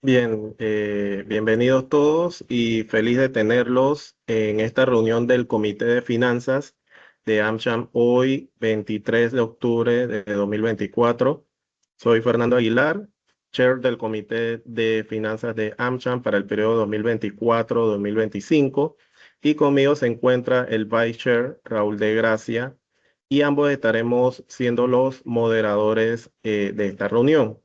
Bien, bienvenidos todos y feliz de tenerlos en esta reunión del Comité de Finanzas de AmCham hoy, 23 de octubre de 2024. Soy Fernando Aguilar, Chair del Comité de Finanzas de AmCham para el periodo 2024-2025 y conmigo se encuentra el Vice Chair Raúl de Gracia y ambos estaremos siendo los moderadores de esta reunión.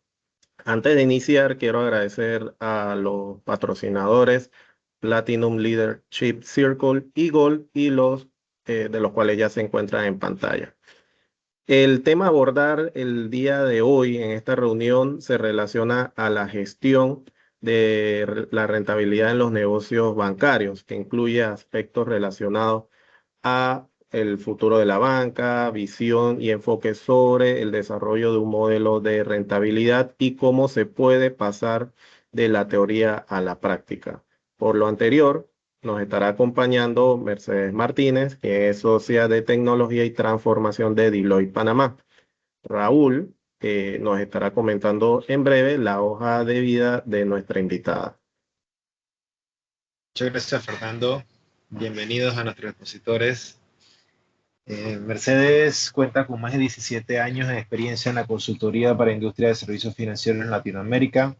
Antes de iniciar, quiero agradecer a los patrocinadores Platinum Leadership Circle y Gold y los de los cuales ya se encuentran en pantalla. El tema a abordar el día de hoy en esta reunión se relaciona a la gestión de la rentabilidad en los negocios bancarios, que incluye aspectos relacionados a el futuro de la banca, visión y enfoque sobre el desarrollo de un modelo de rentabilidad y cómo se puede pasar de la teoría a la práctica. Por lo anterior, nos estará acompañando Mercedes Martínez, que es socia de tecnología y transformación de Deloitte Panamá. Raúl, que nos estará comentando en breve la hoja de vida de nuestra invitada. Muchas gracias, Fernando. Bienvenidos a nuestros expositores. Mercedes cuenta con más de 17 años de experiencia en la consultoría para industria de servicios financieros en Latinoamérica.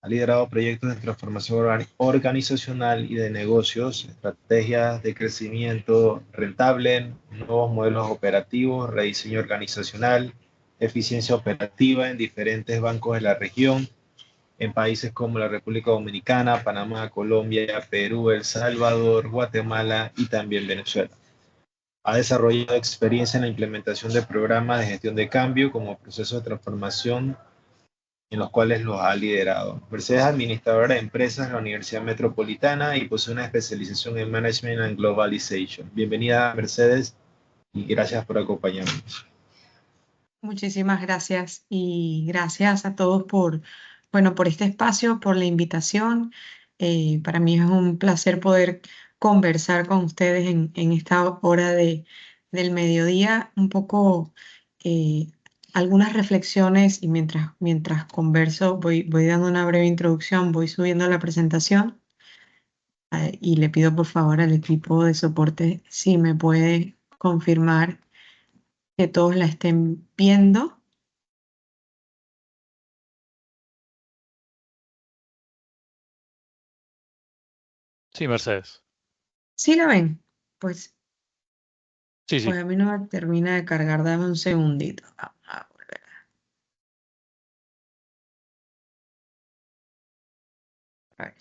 Ha liderado proyectos de transformación organizacional y de negocios, estrategias de crecimiento rentable, nuevos modelos operativos, rediseño organizacional, eficiencia operativa en diferentes bancos de la región, en países como la República Dominicana, Panamá, Colombia, Perú, El Salvador, Guatemala y también Venezuela. Ha desarrollado experiencia en la implementación de programas de gestión de cambio como procesos de transformación en los cuales los ha liderado. Mercedes es administradora de empresas en la Universidad Metropolitana y posee una especialización en Management and Globalization. Bienvenida, Mercedes, y gracias por acompañarnos. Muchísimas gracias y gracias a todos por este espacio, por la invitación. Para mí es un placer poder conversar con ustedes en esta hora del mediodía, un poco eh, algunas reflexiones y mientras converso voy dando una breve introducción, voy subiendo la presentación y le pido por favor al equipo de soporte si me puede confirmar que todos la estén viendo. Sí, Mercedes. ¿Sí la ven? Pues, Sí, pues sí. a mí no me termina de cargar, dame un segundito. Vamos a volver. A ver.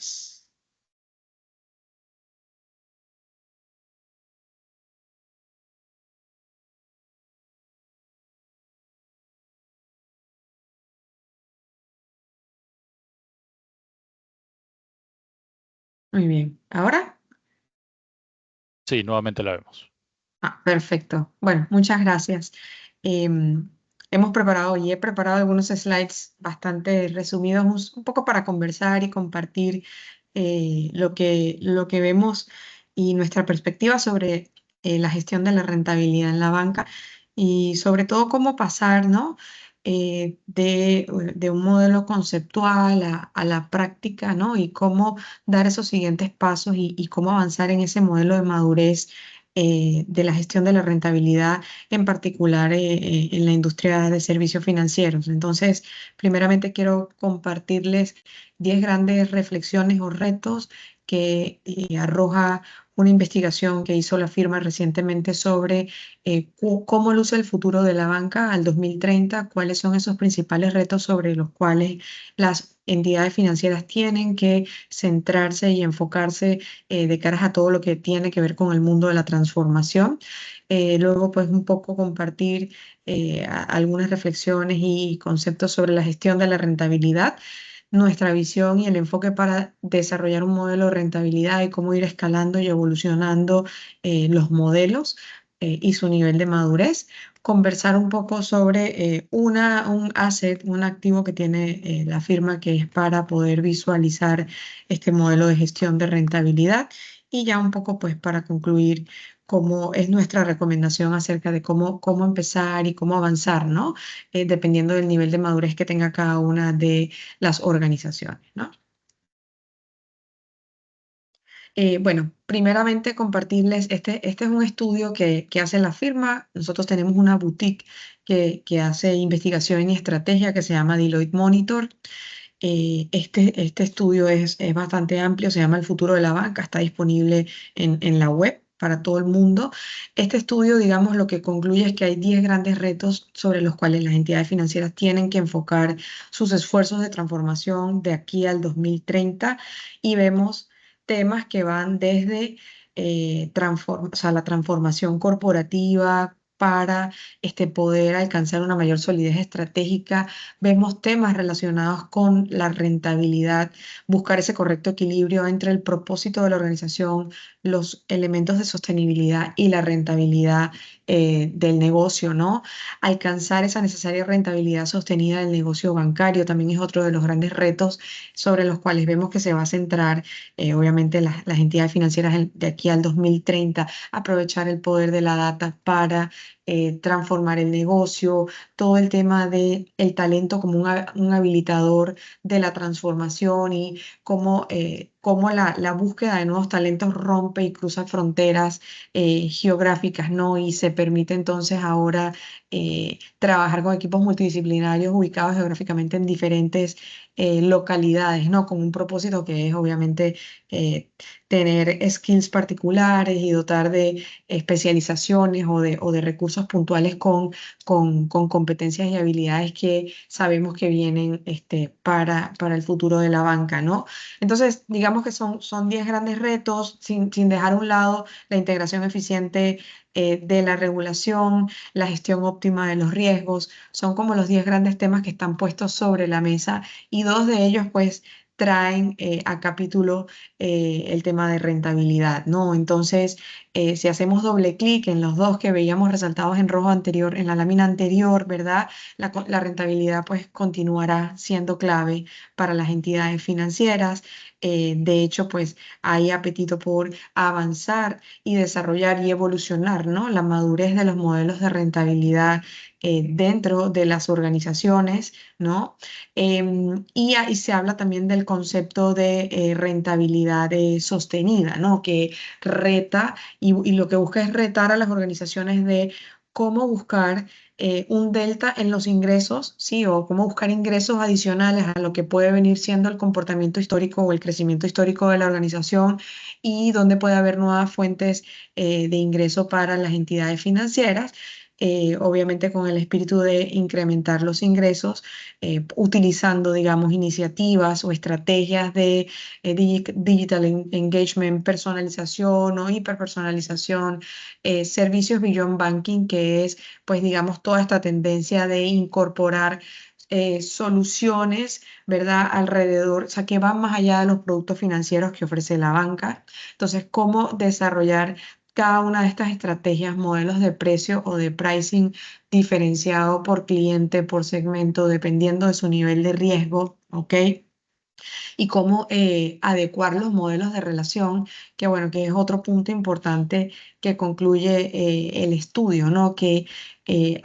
Muy bien. ¿Ahora? Sí, nuevamente la vemos. Perfecto. Bueno, muchas gracias. Em, hemos preparado y he preparado algunos slides bastante resumidos, un poco para conversar y compartir lo que vemos y nuestra perspectiva sobre la gestión de la rentabilidad en la banca y sobre todo cómo pasar, ¿no? De un modelo conceptual a la práctica, ¿no? Y cómo dar esos siguientes pasos y cómo avanzar en ese modelo de madurez de la gestión de la rentabilidad, en particular en la industria de servicios financieros. Entonces, primeramente quiero compartirles 10 grandes reflexiones o retos que arroja una investigación que hizo la firma recientemente sobre cómo luce el futuro de la banca al 2030, cuáles son esos principales retos sobre los cuales las entidades financieras tienen que centrarse y enfocarse de caras a todo lo que tiene que ver con el mundo de la transformación. Luego, pues un poco compartir algunas reflexiones y conceptos sobre la gestión de la rentabilidad, nuestra visión y el enfoque para desarrollar un modelo de rentabilidad y cómo ir escalando y evolucionando los modelos y su nivel de madurez. Conversar un poco sobre un asset, un activo que tiene la firma que es para poder visualizar este modelo de gestión de rentabilidad Y ya un poco pues para concluir cómo es nuestra recomendación acerca de cómo empezar y cómo avanzar, ¿no? Dependiendo del nivel de madurez que tenga cada una de las organizaciones, ¿no? Bueno, primeramente compartirles, este es un estudio que hace la firma. Nosotros tenemos una boutique que hace investigación y estrategia que se llama Deloitte Monitor. Este estudio es bastante amplio, se llama El futuro de la banca, está disponible en la web para todo el mundo. Este estudio, digamos, lo que concluye es que hay 10 grandes retos sobre los cuales las entidades financieras tienen que enfocar sus esfuerzos de transformación de aquí al 2030 y vemos temas que van desde o sea, la transformación corporativa para poder alcanzar una mayor solidez estratégica. Vemos temas relacionados con la rentabilidad, buscar ese correcto equilibrio entre el propósito de la organización, los elementos de sostenibilidad y la rentabilidad del negocio, ¿no? Alcanzar esa necesaria rentabilidad sostenida del negocio bancario también es otro de los grandes retos sobre los cuales vemos que se va a centrar, obviamente, las entidades financieras de aquí al 2030, aprovechar el poder de la data para transformar el negocio, todo el tema de el talento como un habilitador de la transformación y cómo la búsqueda de nuevos talentos rompe y cruza fronteras geográficas, ¿no? Y se permite entonces ahora trabajar con equipos multidisciplinarios ubicados geográficamente en diferentes localidades, ¿no? Con un propósito que es obviamente eh, tener skills particulares y dotar de especializaciones o de recursos puntuales con competencias y habilidades que sabemos que vienen para el futuro de la banca, ¿no? Entonces, digamos que son 10 grandes retos, sin dejar a un lado la integración eficiente de la regulación, la gestión óptima de los riesgos, son como los 10 grandes temas que están puestos sobre la mesa y dos de ellos, pues, traen a capítulo el tema de rentabilidad, ¿no? Entonces, si hacemos doble clic en los dos que veíamos resaltados en rojo anterior, en la lámina anterior, ¿verdad? La rentabilidad pues continuará siendo clave para las entidades financieras. De hecho, pues hay apetito por avanzar y desarrollar y evolucionar, ¿no? La madurez de los modelos de rentabilidad dentro de las organizaciones, ¿no? Y ahí se habla también del concepto de rentabilidad sostenida, ¿no? Que reta y lo que busca es retar a las organizaciones de cómo buscar un delta en los ingresos, ¿sí? O cómo buscar ingresos adicionales a lo que puede venir siendo el comportamiento histórico o el crecimiento histórico de la organización y dónde puede haber nuevas fuentes de ingreso para las entidades financieras. Obviamente con el espíritu de incrementar los ingresos, utilizando, digamos, iniciativas o estrategias de digital engagement, personalización o hiperpersonalización, servicios beyond banking, que es, pues, digamos, toda esta tendencia de incorporar soluciones, ¿verdad? Alrededor, o sea, que van más allá de los productos financieros que ofrece la banca. Entonces, ¿cómo desarrollar cada una de estas estrategias, modelos de precio o de pricing diferenciado por cliente, por segmento, dependiendo de su nivel de riesgo, ¿ok? Y cómo adecuar los modelos de relación, que bueno, que es otro punto importante que concluye el estudio, ¿no? Que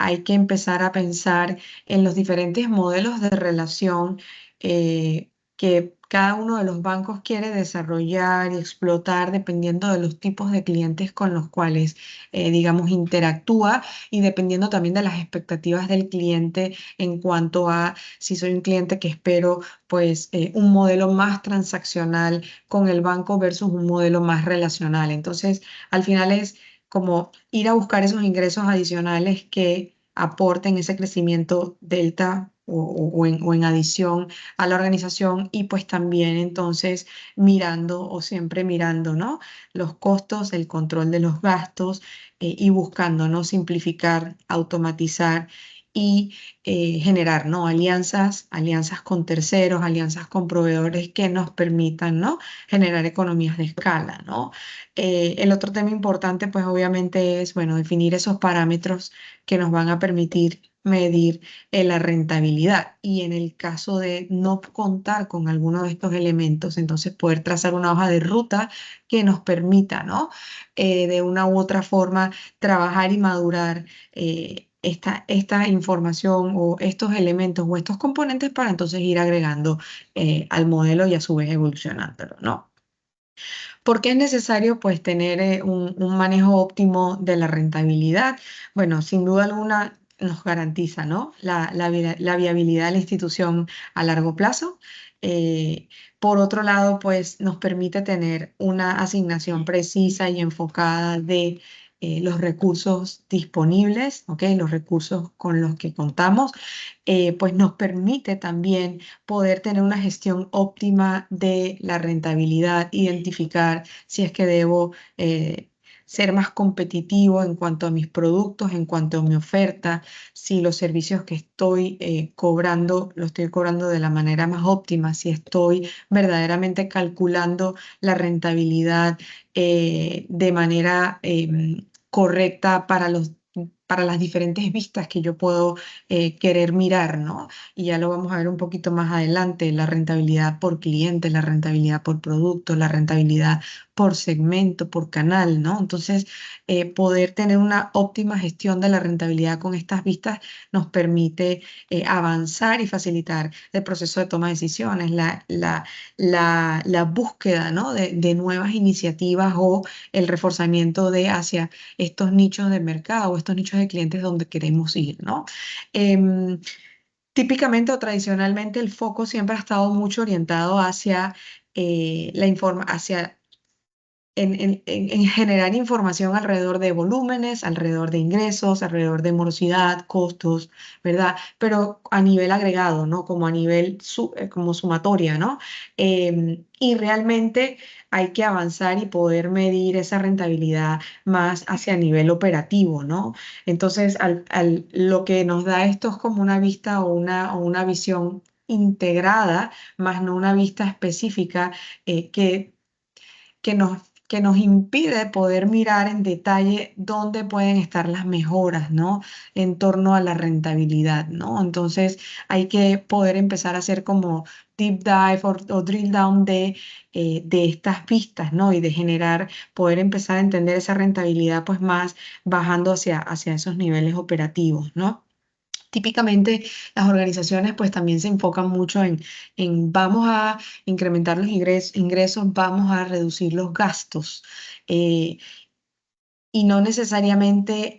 hay que empezar a pensar en los diferentes modelos de relación que cada uno de los bancos quiere desarrollar y explotar dependiendo de los tipos de clientes con los cuales, digamos, interactúa y dependiendo también de las expectativas del cliente en cuanto a si soy un cliente que espero pues un modelo más transaccional con el banco versus un modelo más relacional. Entonces, al final es como ir a buscar esos ingresos adicionales que aporten ese crecimiento delta o en adición a la organización y pues también entonces mirando o siempre mirando, ¿no? Los costos, el control de los gastos y buscando, ¿no? Simplificar, automatizar y generar, ¿no? Alianzas con terceros, alianzas con proveedores que nos permitan, ¿no? Generar economías de escala, ¿no? El otro tema importante, pues obviamente es, bueno, definir esos parámetros que nos van a permitir medir la rentabilidad. Y en el caso de no contar con alguno de estos elementos, entonces poder trazar una hoja de ruta que nos permita, ¿no? De una u otra forma trabajar y madurar esta información o estos elementos o estos componentes para entonces ir agregando al modelo y a su vez evolucionándolo, ¿no? ¿Por qué es necesario pues tener un manejo óptimo de la rentabilidad? Bueno, sin duda alguna nos garantiza, ¿no? La viabilidad de la institución a largo plazo. Eh, por otro lado, pues nos permite tener una asignación precisa y enfocada de los recursos disponibles, ¿ok? Los recursos con los que contamos, pues nos permite también poder tener una gestión óptima de la rentabilidad, identificar si es que debo ser más competitivo en cuanto a mis productos, en cuanto a mi oferta, si los servicios que estoy cobrando, los estoy cobrando de la manera más óptima, si estoy verdaderamente calculando la rentabilidad de manera correcta para las diferentes vistas que yo puedo querer mirar, ¿no? Y ya lo vamos a ver un poquito más adelante, la rentabilidad por cliente, la rentabilidad por producto, la rentabilidad por segmento, por canal, ¿no? Entonces, poder tener una óptima gestión de la rentabilidad con estas vistas nos permite avanzar y facilitar el proceso de toma de decisiones, la búsqueda, ¿no? de nuevas iniciativas o el reforzamiento de hacia estos nichos de mercado o estos nichos de clientes donde queremos ir, ¿no? Em, Típicamente o tradicionalmente el foco siempre ha estado mucho orientado hacia hacia en generar información alrededor de volúmenes, alrededor de ingresos, alrededor de morosidad, costos, ¿verdad? Pero a nivel agregado, ¿no? Como a nivel como sumatoria, ¿no? Y realmente hay que avanzar y poder medir esa rentabilidad más hacia nivel operativo, ¿no? Entonces, lo que nos da esto es como una vista o una visión integrada, más no una vista específica que nos impide poder mirar en detalle dónde pueden estar las mejoras, ¿no? En torno a la rentabilidad, ¿no? Entonces hay que poder empezar a hacer como deep dive o drill down de estas pistas, ¿no? Y de generar, poder empezar a entender esa rentabilidad pues más bajando hacia esos niveles operativos, ¿no? Típicamente las organizaciones pues también se enfocan mucho en vamos a incrementar los ingresos, vamos a reducir los gastos eh, y no necesariamente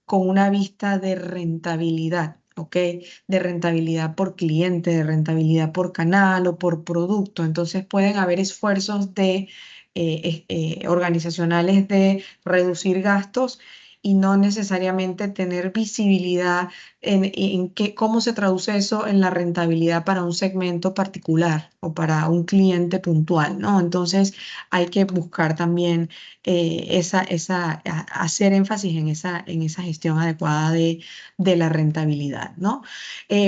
con una vista de rentabilidad, ¿ok? De rentabilidad por cliente, de rentabilidad por canal o por producto. Entonces pueden haber esfuerzos organizacionales de reducir gastos y no necesariamente tener visibilidad cómo se traduce eso en la rentabilidad para un segmento particular o para un cliente puntual, ¿no? Entonces hay que buscar también hacer énfasis en esa gestión adecuada de la rentabilidad, ¿no?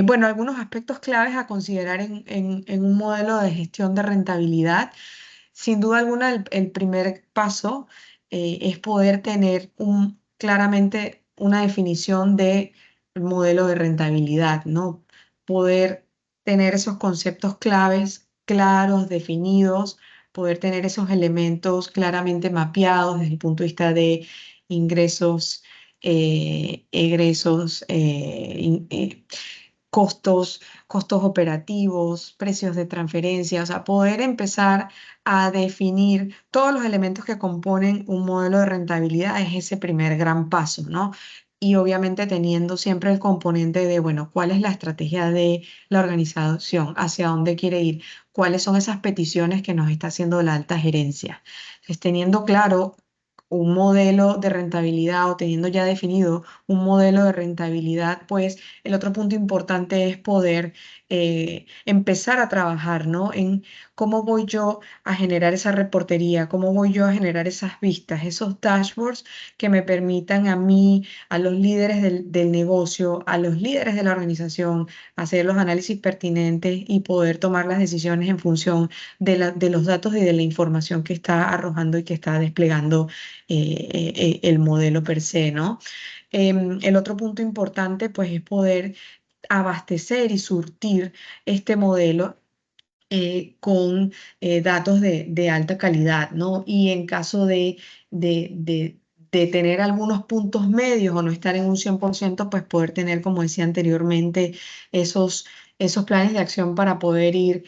Bueno, algunos aspectos claves a considerar en un modelo de gestión de rentabilidad. Sin duda alguna, el primer paso es poder tener claramente una definición de modelo de rentabilidad, ¿no? Poder tener esos conceptos claves, claros, definidos, poder tener esos elementos claramente mapeados desde el punto de vista de ingresos, egresos, costos operativos, precios de transferencia, o sea, poder empezar a definir todos los elementos que componen un modelo de rentabilidad es ese primer gran paso, ¿no? Y obviamente teniendo siempre el componente de, bueno, ¿cuál es la estrategia de la organización? ¿Hacia dónde quiere ir? ¿Cuáles son esas peticiones que nos está haciendo la alta gerencia? Entonces, teniendo claro un modelo de rentabilidad o teniendo ya definido un modelo de rentabilidad, pues el otro punto importante es poder empezar a trabajar, ¿no? En cómo voy yo a generar esa reportería, cómo voy yo a generar esas vistas, esos dashboards que me permitan a mí, a los líderes del negocio, a los líderes de la organización, hacer los análisis pertinentes y poder tomar las decisiones en función de los datos y de la información que está arrojando y que está desplegando el modelo per se, ¿no? El otro punto importante pues es poder abastecer y surtir este modelo con datos de alta calidad, ¿no? Y en caso de tener algunos puntos medios o no estar en un 100%, pues poder tener, como decía anteriormente, esos planes de acción para poder ir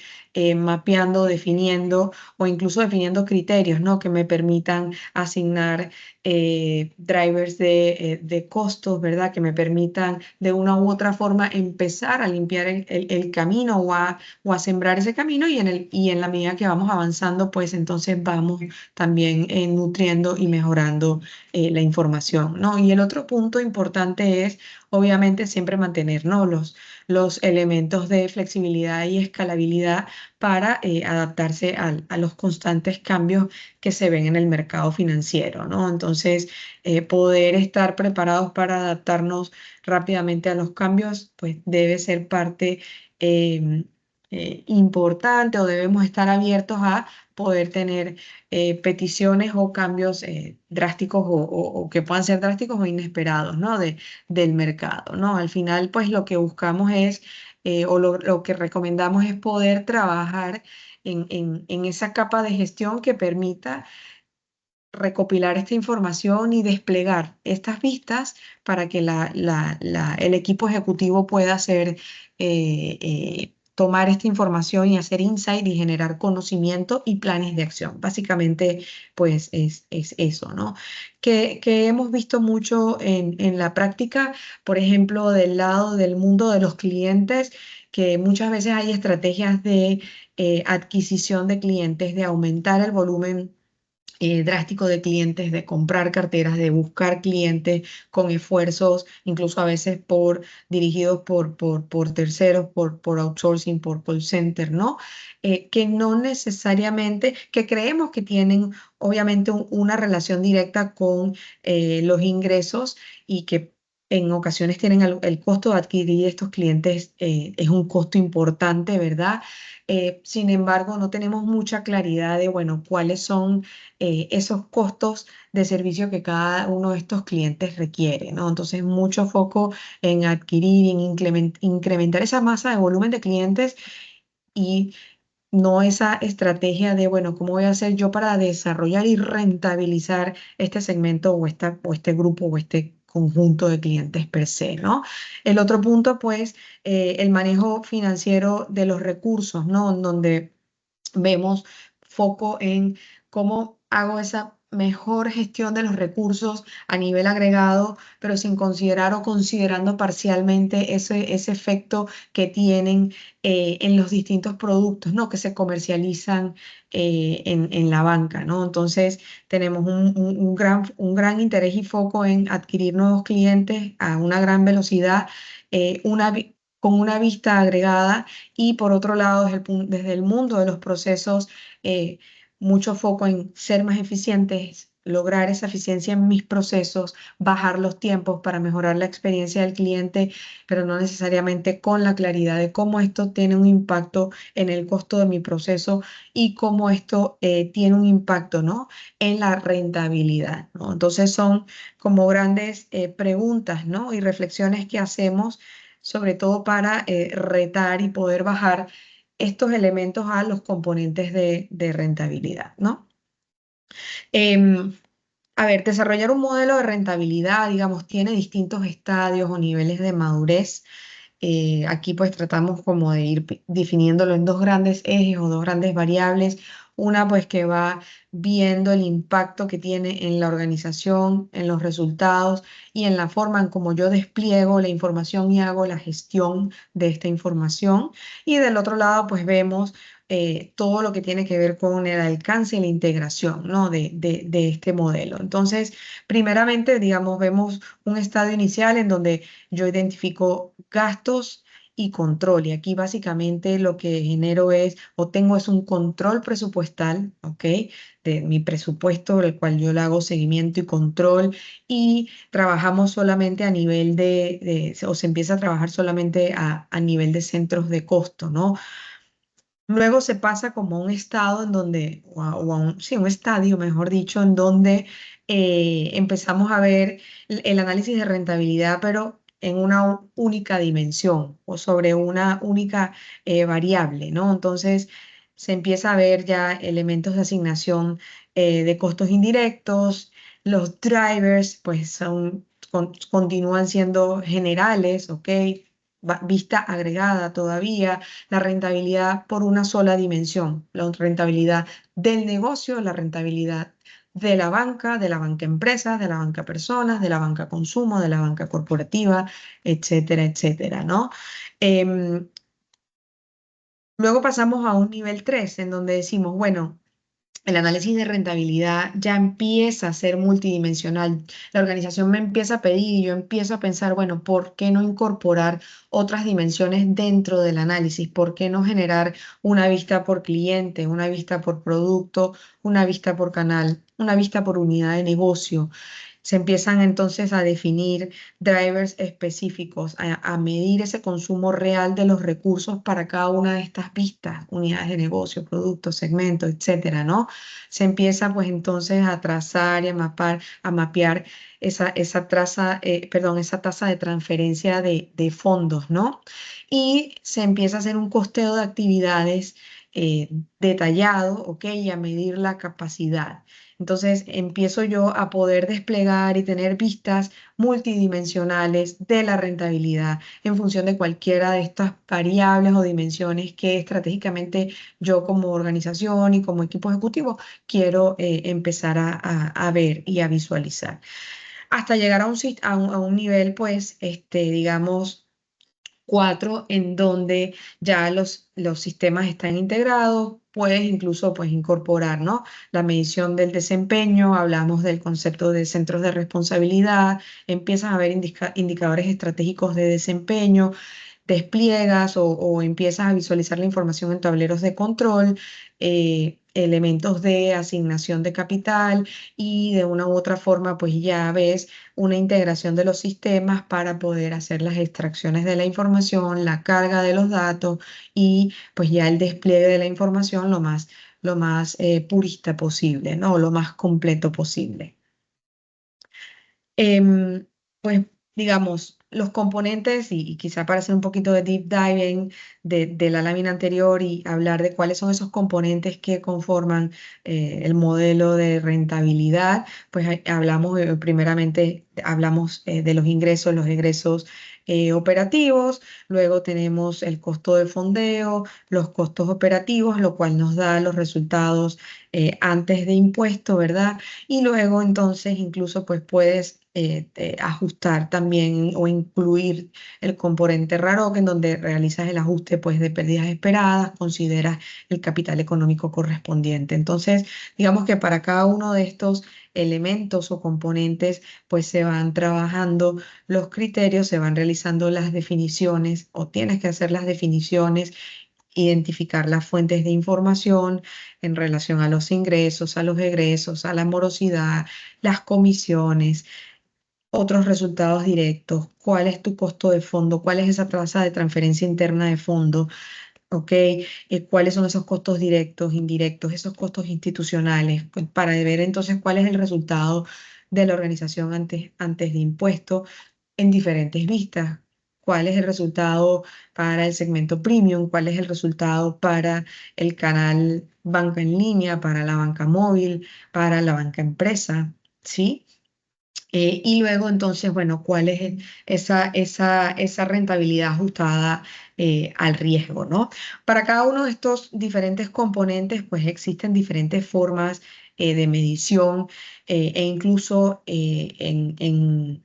mapeando, definiendo o incluso definiendo criterios, ¿no? Que me permitan asignar drivers de costos, ¿verdad? Que me permitan de una u otra forma empezar a limpiar el camino o a sembrar ese camino y en la medida que vamos avanzando, pues entonces vamos también nutriendo y mejorando la información, ¿no? Y el otro punto importante es, obviamente, siempre mantener, ¿no? Los elementos de flexibilidad y escalabilidad para adaptarse a los constantes cambios que se ven en el mercado financiero, ¿no? Entonces, poder estar preparados para adaptarnos rápidamente a los cambios, pues debe ser parte importante o debemos estar abiertos a poder tener peticiones o cambios drásticos o que puedan ser drásticos o inesperados, ¿no? Del mercado, ¿no? Al final, pues lo que buscamos es, o lo que recomendamos es poder trabajar en esa capa de gestión que permita recopilar esta información y desplegar estas vistas para que el equipo ejecutivo pueda tomar esta información y hacer insight y generar conocimiento y planes de acción. Básicamente, pues es eso, ¿no? Que hemos visto mucho en la práctica, por ejemplo, del lado del mundo de los clientes, que muchas veces hay estrategias de adquisición de clientes, de aumentar el volumen drástico de clientes, de comprar carteras, de buscar clientes con esfuerzos, incluso a veces dirigidos por terceros, por outsourcing, por call center, ¿no? Que no necesariamente, que creemos que tienen obviamente una relación directa con los ingresos y que en ocasiones tienen el costo de adquirir estos clientes es un costo importante, ¿verdad? Sin embargo, no tenemos mucha claridad de, bueno, cuáles son esos costos de servicio que cada uno de estos clientes requiere, ¿no? Entonces, mucho foco en adquirir y en incrementar esa masa de volumen de clientes y no esa estrategia de, bueno, ¿cómo voy a hacer yo para desarrollar y rentabilizar este segmento o este grupo o este conjunto de clientes per se, ¿no? El otro punto, pues, el manejo financiero de los recursos, ¿no? En donde vemos foco en cómo hago esa mejor gestión de los recursos a nivel agregado, pero sin considerar o considerando parcialmente ese efecto que tienen en los distintos productos, ¿no? Que se comercializan en la banca, ¿no? Entonces, tenemos un gran interés y foco en adquirir nuevos clientes a una gran velocidad, con una vista agregada y por otro lado, desde el mundo de los procesos, eh, mucho foco en ser más eficientes, lograr esa eficiencia en mis procesos, bajar los tiempos para mejorar la experiencia del cliente, pero no necesariamente con la claridad de cómo esto tiene un impacto en el costo de mi proceso y cómo esto tiene un impacto, ¿no? En la rentabilidad, ¿no? Entonces son como grandes preguntas, ¿no? Y reflexiones que hacemos sobre todo para retar y poder bajar estos elementos a los componentes de rentabilidad, ¿no? Em, a ver, desarrollar un modelo de rentabilidad, digamos, tiene distintos estadios o niveles de madurez. Aquí pues tratamos como de ir definiéndolo en dos grandes ejes o dos grandes variables. Una pues que va viendo el impacto que tiene en la organización, en los resultados y en la forma en cómo yo despliego la información y hago la gestión de esta información. Y del otro lado pues vemos todo lo que tiene que ver con el alcance y la integración, ¿no? de este modelo. Entonces, primeramente, digamos, vemos un estadio inicial en donde yo identifico gastos y control. Y aquí básicamente lo que genero es un control presupuestal, ¿ok? De mi presupuesto, el cual yo le hago seguimiento y control y trabajamos solamente a nivel o se empieza a trabajar solamente a nivel de centros de costo, ¿no? Luego se pasa como a un estado en donde, o a un, sí, un estadio, mejor dicho, en donde empezamos a ver el análisis de rentabilidad, pero en una única dimensión o sobre una única variable, ¿no? Entonces se empieza a ver ya elementos de asignación de costos indirectos, los drivers, pues continúan siendo generales, ¿ok? Vista agregada todavía, la rentabilidad por una sola dimensión, la rentabilidad del negocio, la rentabilidad de la banca empresa, de la banca personas, de la banca consumo, de la banca corporativa, etcétera, etcétera, ¿no? Em, Luego pasamos a un nivel 3 en donde decimos, bueno, el análisis de rentabilidad ya empieza a ser multidimensional. La organización me empieza a pedir y yo empiezo a pensar, bueno, ¿por qué no incorporar otras dimensiones dentro del análisis? ¿Por qué no generar una vista por cliente, una vista por producto, una vista por canal, una vista por unidad de negocio? Se empiezan entonces a definir drivers específicos, a medir ese consumo real de los recursos para cada una de estas vistas, unidades de negocio, productos, segmentos, etcétera, ¿no? Se empieza pues entonces a trazar y a mapear esa tasa de transferencia de fondos, ¿no? Y se empieza a hacer un costeo de actividades eh, detallado, ¿ok? Y a medir la capacidad. Entonces empiezo yo a poder desplegar y tener vistas multidimensionales de la rentabilidad en función de cualquiera de estas variables o dimensiones que estratégicamente yo como organización y como equipo ejecutivo quiero empezar a ver y a visualizar. Hasta llegar a un nivel, pues, digamos 4 en donde ya los sistemas están integrados, puedes incluso pues, incorporar, ¿no? La medición del desempeño, hablamos del concepto de centros de responsabilidad, empiezas a ver indicadores estratégicos de desempeño, despliegas o empiezas a visualizar la información en tableros de control, elementos de asignación de capital y de una u otra forma pues ya ves una integración de los sistemas para poder hacer las extracciones de la información, la carga de los datos y pues ya el despliegue de la información lo más purista posible, ¿no? Lo más completo posible. Em, pues digamos, los componentes, y quizá para hacer un poquito de deep diving de la lámina anterior y hablar de cuáles son esos componentes que conforman el modelo de rentabilidad, pues hablamos primeramente, hablamos de los egresos operativos, luego tenemos el costo de fondeo, los costos operativos, lo cual nos da los resultados antes de impuesto, ¿verdad? Y luego entonces incluso pues puedes ajustar también o incluir el componente RAROC en donde realizas el ajuste pues de pérdidas esperadas, consideras el capital económico correspondiente. Entonces, digamos que para cada uno de estos elementos o componentes pues se van trabajando los criterios, se van realizando las definiciones o tienes que hacer las definiciones, identificar las fuentes de información en relación a los ingresos, a los egresos, a la morosidad, las comisiones, otros resultados directos, cuál es tu costo de fondo, cuál es esa tasa de transferencia interna de fondo, ¿ok? ¿Cuáles son esos costos directos, indirectos, esos costos institucionales? Pues para ver entonces cuál es el resultado de la organización antes de impuesto en diferentes vistas. ¿Cuál es el resultado para el segmento premium? ¿Cuál es el resultado para el canal banca en línea, para la banca móvil, para la banca empresa? ¿Sí? Y luego entonces, bueno, ¿cuál es esa rentabilidad ajustada al riesgo, ¿no? Para cada uno de estos diferentes componentes, pues existen diferentes formas de medición e incluso en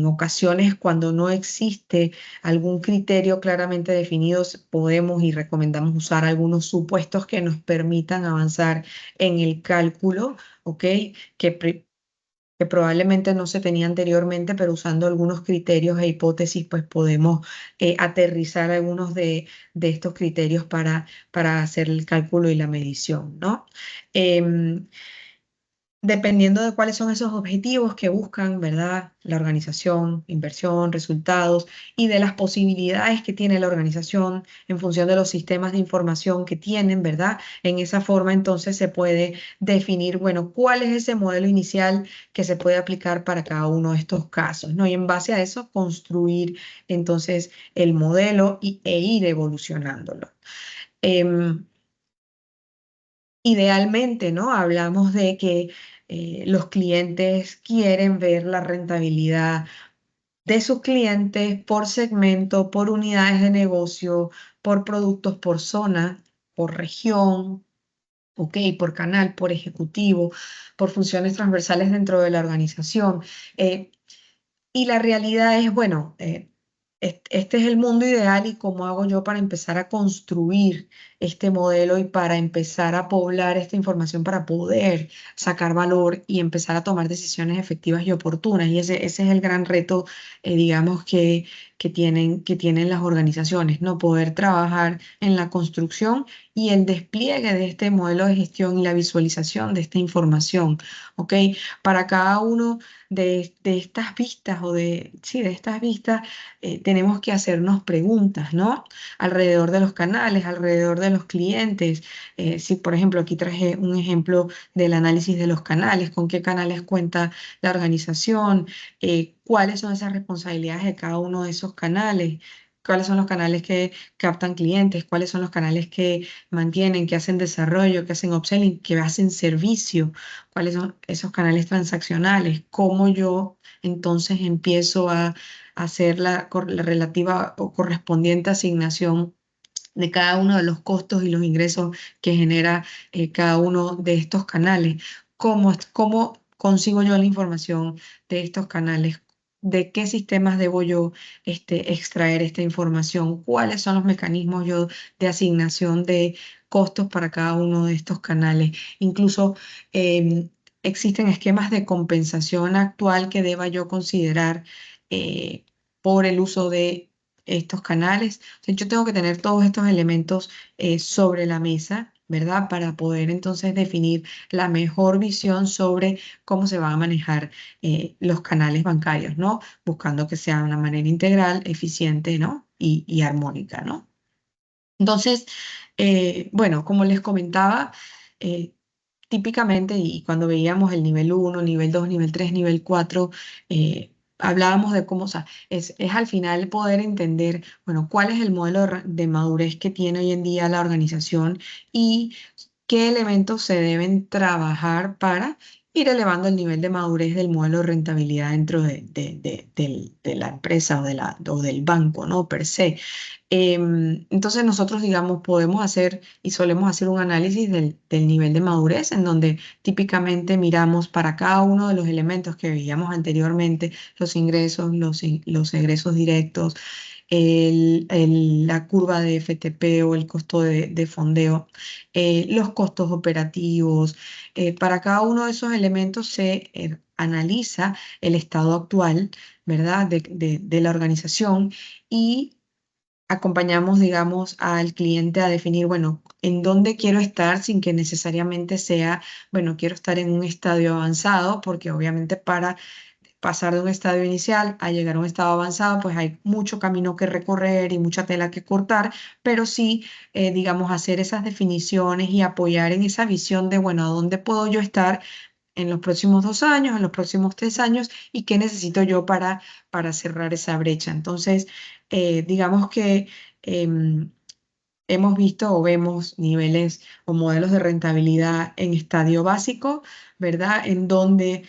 ocasiones cuando no existe algún criterio claramente definido, podemos y recomendamos usar algunos supuestos que nos permitan avanzar en el cálculo, ¿ok? Que probablemente no se tenía anteriormente, pero usando algunos criterios e hipótesis, pues podemos aterrizar algunos de estos criterios para hacer el cálculo y la medición, ¿no? Em, dependiendo de cuáles son esos objetivos que buscan, ¿verdad? La organización, inversión, resultados y de las posibilidades que tiene la organización en función de los sistemas de información que tienen, ¿verdad? En esa forma entonces se puede definir, bueno, cuál es ese modelo inicial que se puede aplicar para cada uno de estos casos, ¿no? Y en base a eso construir entonces el modelo e ir evolucionándolo. Em, Idealmente, ¿no? Hablamos de que los clientes quieren ver la rentabilidad de sus clientes por segmento, por unidades de negocio, por productos por zona, por región, ¿ok? Por canal, por ejecutivo, por funciones transversales dentro de la organización. Eh, y la realidad es, bueno, este es el mundo ideal y cómo hago yo para empezar a construir este modelo y para empezar a poblar esta información para poder sacar valor y empezar a tomar decisiones efectivas y oportunas. Y ese es el gran reto, digamos, que tienen las organizaciones, ¿no? Poder trabajar en la construcción y el despliegue de este modelo de gestión y la visualización de esta información, ¿ok? Para cada uno de estas vistas sí, de estas vistas, tenemos que hacernos preguntas, ¿no? Alrededor de los canales, alrededor de los clientes. Si, por ejemplo, aquí traje un ejemplo del análisis de los canales, con qué canales cuenta la organización, cuáles son esas responsabilidades de cada uno de esos canales. ¿Cuáles son los canales que captan clientes? ¿Cuáles son los canales que mantienen, que hacen desarrollo, que hacen upselling, que hacen servicio? ¿Cuáles son esos canales transaccionales? ¿Cómo yo entonces empiezo a hacer la relativa o correspondiente asignación de cada uno de los costos y los ingresos que genera cada uno de estos canales? ¿Cómo consigo yo la información de estos canales? ¿De qué sistemas debo yo extraer esta información? ¿Cuáles son los mecanismos yo de asignación de costos para cada uno de estos canales? Incluso em, existen esquemas de compensación actual que deba yo considerar eh, por el uso de estos canales. O sea, yo tengo que tener todos estos elementos sobre la mesa, ¿verdad? Para poder entonces definir la mejor visión sobre cómo se van a manejar los canales bancarios, ¿no? Buscando que sea de una manera integral, eficiente, ¿no? Y armónica, ¿no? Entonces, bueno, como les comentaba, eh, típicamente, y cuando veíamos el nivel 1, nivel 2, nivel 3, nivel 4, hablábamos de cómo, o sea, es al final poder entender, bueno, cuál es el modelo de madurez que tiene hoy en día la organización y qué elementos se deben trabajar para ir elevando el nivel de madurez del modelo de rentabilidad dentro de la empresa o del banco, ¿no? Per se. Entonces nosotros, digamos, podemos hacer y solemos hacer un análisis del nivel de madurez en donde típicamente miramos para cada uno de los elementos que veíamos anteriormente, los ingresos, los egresos directos, la curva de FTP o el costo de fondeo, los costos operativos. Para cada uno de esos elementos se analiza el estado actual, ¿verdad? De la organización y acompañamos, digamos, al cliente a definir, bueno, en dónde quiero estar sin que necesariamente sea, bueno, quiero estar en un estadio avanzado, porque obviamente para pasar de un estadio inicial a llegar a un estado avanzado, pues hay mucho camino que recorrer y mucha tela que cortar, pero sí, digamos, hacer esas definiciones y apoyar en esa visión de, bueno, ¿a dónde puedo yo estar en los próximos 2 años, en los próximos 3 años y qué necesito yo para cerrar esa brecha? Entonces, digamos que em, hemos visto o vemos niveles o modelos de rentabilidad en estadio básico, ¿verdad? En donde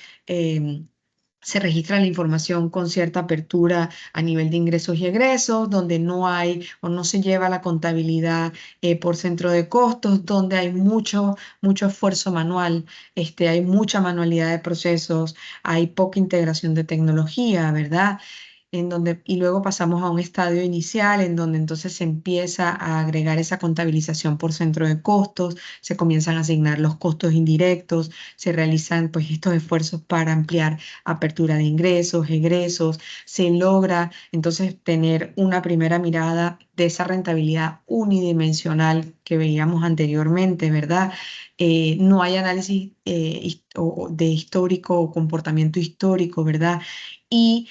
se registra la información con cierta apertura a nivel de ingresos y egresos, donde no hay o no se lleva la contabilidad por centro de costos, donde hay mucho esfuerzo manual, hay mucha manualidad de procesos, hay poca integración de tecnología, ¿verdad? y luego pasamos a un estadio inicial en donde entonces se empieza a agregar esa contabilización por centro de costos, se comienzan a asignar los costos indirectos, se realizan pues estos esfuerzos para ampliar apertura de ingresos, egresos, se logra entonces tener una primera mirada de esa rentabilidad unidimensional que veíamos anteriormente, ¿verdad? No hay análisis de histórico o comportamiento histórico, ¿verdad? Y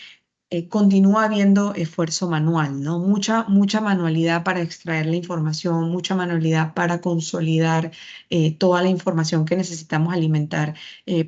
continúa habiendo esfuerzo manual, ¿no? Mucha manualidad para extraer la información, mucha manualidad para consolidar toda la información que necesitamos alimentar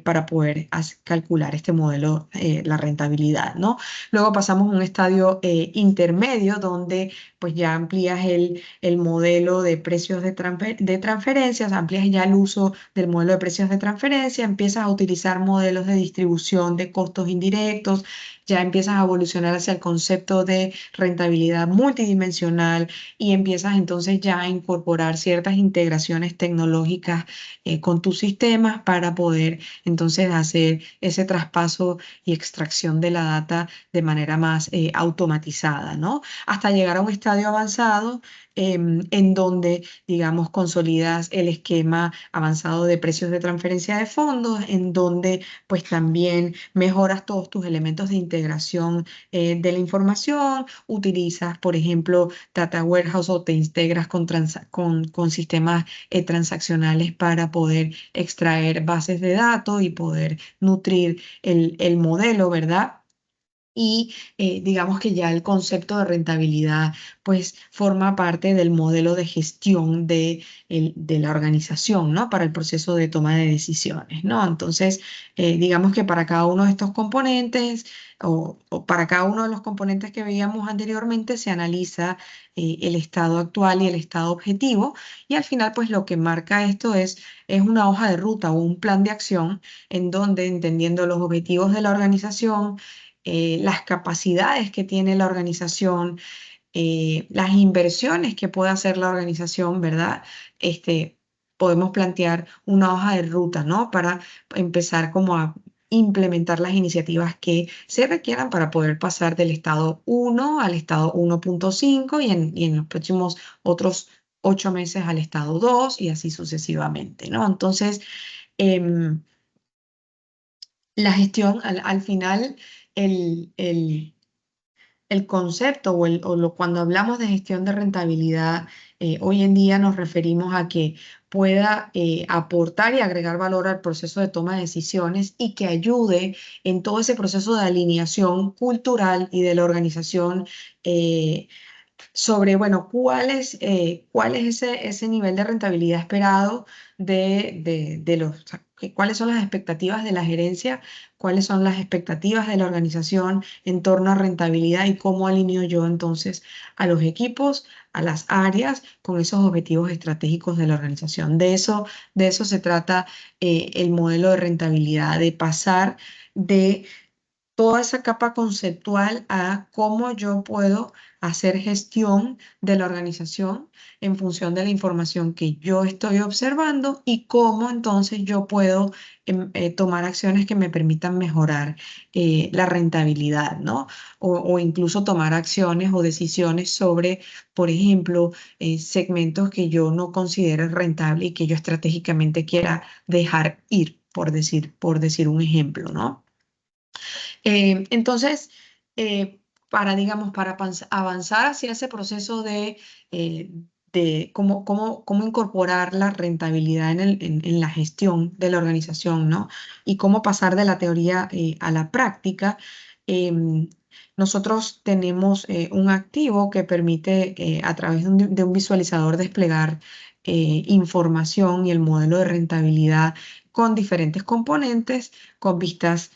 para poder calcular este modelo, la rentabilidad, ¿no? Luego pasamos a un estadio intermedio donde pues ya amplías el modelo de precios de transferencias, amplías ya el uso del modelo de precios de transferencia, empiezas a utilizar modelos de distribución de costos indirectos, ya empiezas a evolucionar hacia el concepto de rentabilidad multidimensional y empiezas entonces ya a incorporar ciertas integraciones tecnológicas con tus sistemas para poder entonces hacer ese traspaso y extracción de la data de manera más automatizada, ¿no? Hasta llegar a un estadio avanzado en donde, digamos, consolidas el esquema avanzado de precios de transferencia de fondos, en donde pues también mejoras todos tus elementos de integración de la información, utilizas, por ejemplo, Data Warehouse o te integras con sistemas transaccionales para poder extraer bases de datos y poder nutrir el modelo, ¿verdad? Y digamos que ya el concepto de rentabilidad pues forma parte del modelo de gestión de la organización, ¿no? Para el proceso de toma de decisiones, ¿no? Entonces, digamos que para cada uno de estos componentes o para cada uno de los componentes que veíamos anteriormente se analiza el estado actual y el estado objetivo y al final pues lo que marca esto es una hoja de ruta o un plan de acción en donde entendiendo los objetivos de la organización, las capacidades que tiene la organización, las inversiones que puede hacer la organización, ¿verdad? Podemos plantear una hoja de ruta, ¿no? Para empezar como a implementar las iniciativas que se requieran para poder pasar del estado 1 al estado 1.5 y en los próximos otros 8 meses al estado 2 y así sucesivamente, ¿no? Entonces, em, la gestión, al final, el, el, el concepto cuando hablamos de gestión de rentabilidad, hoy en día nos referimos a que pueda aportar y agregar valor al proceso de toma de decisiones y que ayude en todo ese proceso de alineación cultural y de la organización. Sobre, bueno, cuál es ese nivel de rentabilidad esperado o sea, cuáles son las expectativas de la gerencia, cuáles son las expectativas de la organización en torno a rentabilidad y cómo alineo yo entonces a los equipos, a las áreas con esos objetivos estratégicos de la organización. De eso se trata el modelo de rentabilidad, de pasar de toda esa capa conceptual a cómo yo puedo hacer gestión de la organización en función de la información que yo estoy observando y cómo entonces yo puedo tomar acciones que me permitan mejorar la rentabilidad, ¿no? O incluso tomar acciones o decisiones sobre, por ejemplo, segmentos que yo no considere rentable y que yo estratégicamente quiera dejar ir, por decir un ejemplo, ¿no? Entonces, digamos, para avanzar hacia ese proceso de cómo incorporar la rentabilidad en la gestión de la organización, ¿no? Y cómo pasar de la teoría a la práctica, em, nosotros tenemos un activo que permite a través de un visualizador desplegar información y el modelo de rentabilidad con diferentes componentes, con vistas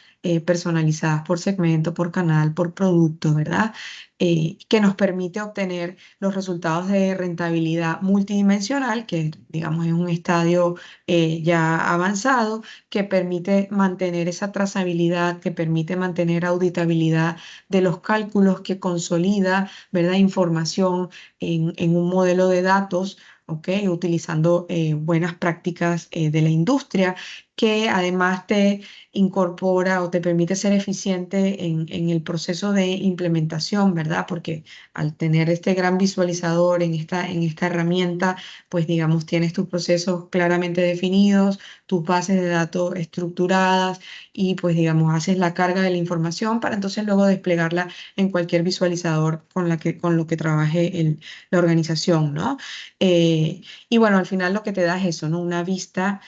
personalizadas por segmento, por canal, por producto, ¿verdad? Que nos permite obtener los resultados de rentabilidad multidimensional, que digamos es un estadio ya avanzado, que permite mantener esa trazabilidad, que permite mantener auditabilidad de los cálculos, que consolida, ¿verdad? Información en un modelo de datos. ¿Ok? Utilizando buenas prácticas de la industria que además te incorpora o te permite ser eficiente en el proceso de implementación, ¿verdad? Porque al tener este gran visualizador en esta herramienta, pues digamos, tienes tus procesos claramente definidos, tus bases de datos estructuradas y pues digamos, haces la carga de la información para entonces luego desplegarla en cualquier visualizador con lo que trabaje la organización, ¿no? Y bueno, al final lo que te da es eso, ¿no? Una vista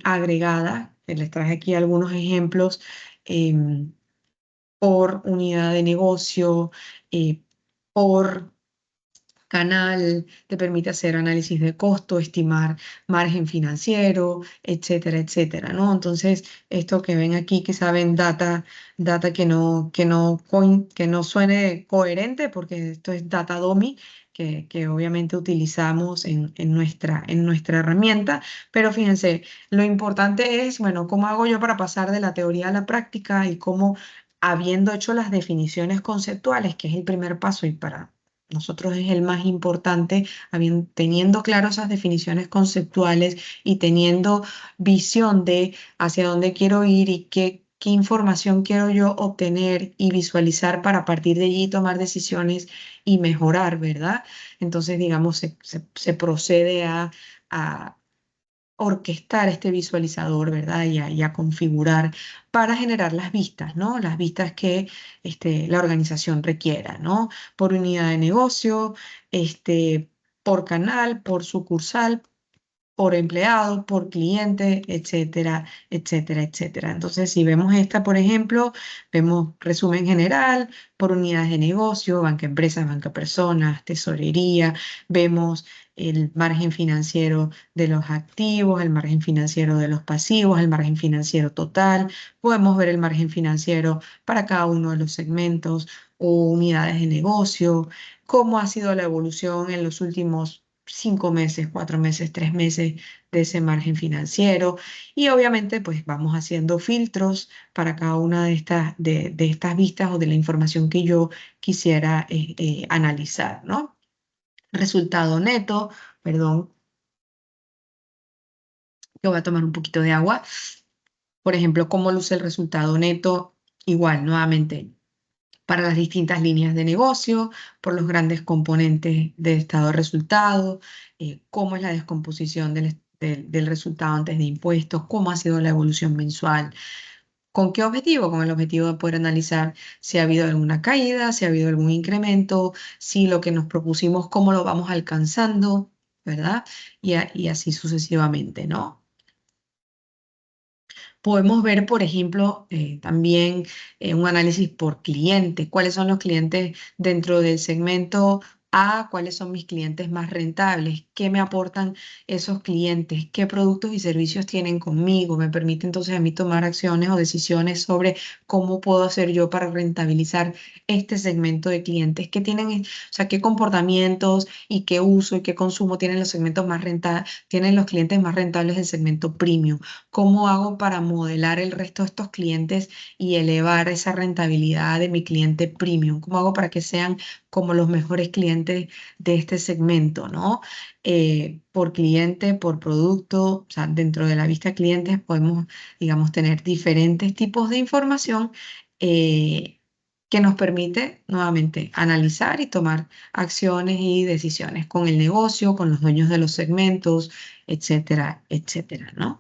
agregada. Les traje aquí algunos ejemplos em, por unidad de negocio, por canal, te permite hacer análisis de costo, estimar margen financiero, etcétera, etcétera, ¿no? Entonces, esto que ven aquí, que saben data que no suene coherente, porque esto es data dummy, que obviamente utilizamos en nuestra herramienta, pero fíjense, lo importante es, bueno, ¿cómo hago yo para pasar de la teoría a la práctica y cómo, habiendo hecho las definiciones conceptuales, que es el primer paso y para nosotros es el más importante, teniendo claro esas definiciones conceptuales y teniendo visión de hacia dónde quiero ir y qué información quiero yo obtener y visualizar para a partir de allí tomar decisiones y mejorar, ¿verdad? Entonces, digamos, se procede a orquestar este visualizador, ¿verdad? Y a configurar para generar las vistas, ¿no? Las vistas que la organización requiera, ¿no? Por unidad de negocio, por canal, por sucursal, por empleado, por cliente, etcétera, etcétera, etcétera. Entonces, si vemos esta, por ejemplo, vemos resumen general por unidades de negocio, banca empresas, banca personas, tesorería, vemos el margen financiero de los activos, el margen financiero de los pasivos, el margen financiero total, podemos ver el margen financiero para cada uno de los segmentos o unidades de negocio, cómo ha sido la evolución en los últimos 5 meses, 4 meses, 3 meses de ese margen financiero. Y obviamente, pues vamos haciendo filtros para cada una de estas vistas o de la información que yo quisiera analizar, ¿no? Resultado neto, perdón, yo voy a tomar un poquito de agua. Por ejemplo, cómo luce el resultado neto, igual, nuevamente, para las distintas líneas de negocio, por los grandes componentes de estado de resultado, cómo es la descomposición del resultado antes de impuestos, cómo ha sido la evolución mensual. ¿Con qué objetivo? Con el objetivo de poder analizar si ha habido alguna caída, si ha habido algún incremento, si lo que nos propusimos, cómo lo vamos alcanzando, ¿verdad? Y así sucesivamente, ¿no? Podemos ver, por ejemplo, también un análisis por cliente. ¿Cuáles son los clientes dentro del segmento A? ¿Cuáles son mis clientes más rentables? ¿Qué me aportan esos clientes? ¿Qué productos y servicios tienen conmigo? Me permite entonces a mí tomar acciones o decisiones sobre cómo puedo hacer yo para rentabilizar este segmento de clientes. ¿Qué tienen, o sea, qué comportamientos y qué uso y qué consumo tienen los segmentos más rentables, tienen los clientes más rentables del segmento premium? ¿Cómo hago para modelar el resto de estos clientes y elevar esa rentabilidad de mi cliente premium? ¿Cómo hago para que sean como los mejores clientes de este segmento, ¿no? Por cliente, por producto, o sea, dentro de la vista clientes podemos, digamos, tener diferentes tipos de información que nos permite nuevamente analizar y tomar acciones y decisiones con el negocio, con los dueños de los segmentos, etcétera, etcétera, ¿no?